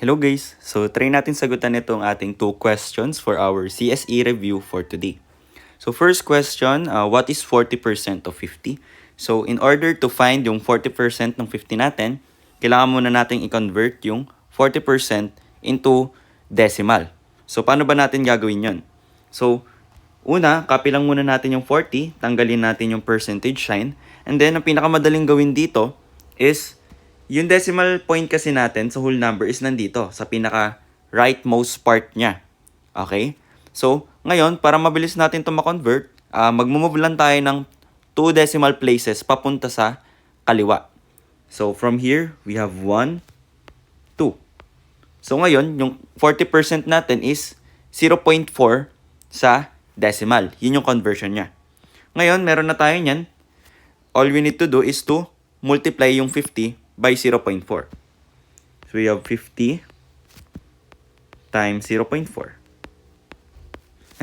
Hello guys! So try natin sagutan itong ating 2 questions for our CSE review for today. So first question, what is 40% of 50? So in order to find yung 40% ng 50 natin, kailangan muna natin i-convert yung 40% into decimal. So paano ba natin gagawin yon? So una, copy lang muna natin yung 40, tanggalin natin yung percentage sign, and then ang pinakamadaling gawin dito is yung decimal point kasi natin sa whole number is nandito sa pinaka rightmost part niya. Okay? So, ngayon, para mabilis natin ito ma-convert, mag-move lang tayo ng 2 decimal places papunta sa kaliwa. So, from here, we have 1, 2. So, ngayon, yung 40% natin is 0.4 sa decimal. Yun yung conversion niya. Ngayon, meron na tayo niyan. All we need to do is to multiply yung 50 by 0.4. So we have 50 times 0.4.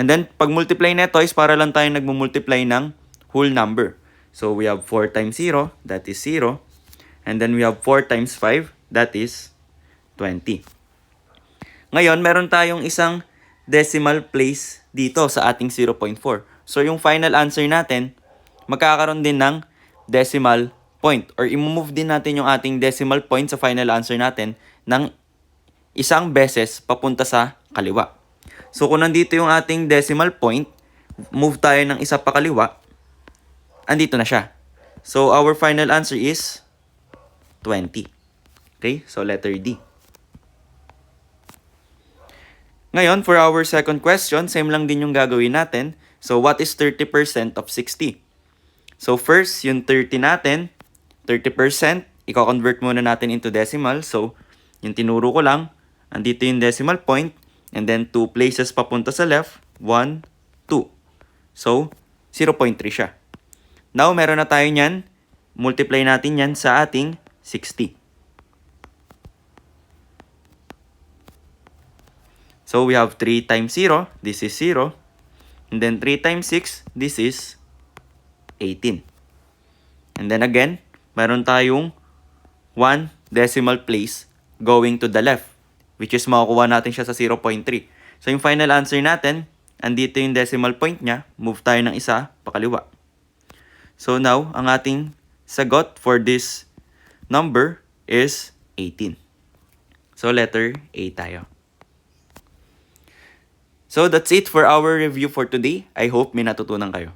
And then, pag multiply nito is para lang tayo nagmumultiply ng whole number. So we have 4 times 0, that is 0. And then we have 4 times 5, that is 20. Ngayon, meron tayong isang decimal place dito sa ating 0.4. So yung final answer natin, magkakaroon din ng decimal point or i-move din natin yung ating decimal point sa final answer natin ng isang beses papunta sa kaliwa. So kung nandito yung ating decimal point, move tayo ng isa pa kaliwa, andito na siya. So our final answer is 20. Okay? So letter D. Ngayon, for our second question, same lang din yung gagawin natin. So what is 30% of 60? So first, yung 30 natin, 30%, i-convert muna natin into decimal. So, yung tinuro ko lang, andito yung decimal point, and then 2 places papunta sa left, 1, 2. So, 0.3 siya. Now, meron na tayo nyan. Multiply natin yan sa ating 60. So, we have 3 times 0, this is 0. And then 3 times 6, this is 18. And then again, meron tayong 1 decimal place going to the left, which is makukuha natin siya sa 0.3. So yung final answer natin, andito yung decimal point niya, move tayo ng isa pakaliwa. So now, ang ating sagot for this number is 18. So letter A tayo. So that's it for our review for today. I hope may natutunan kayo.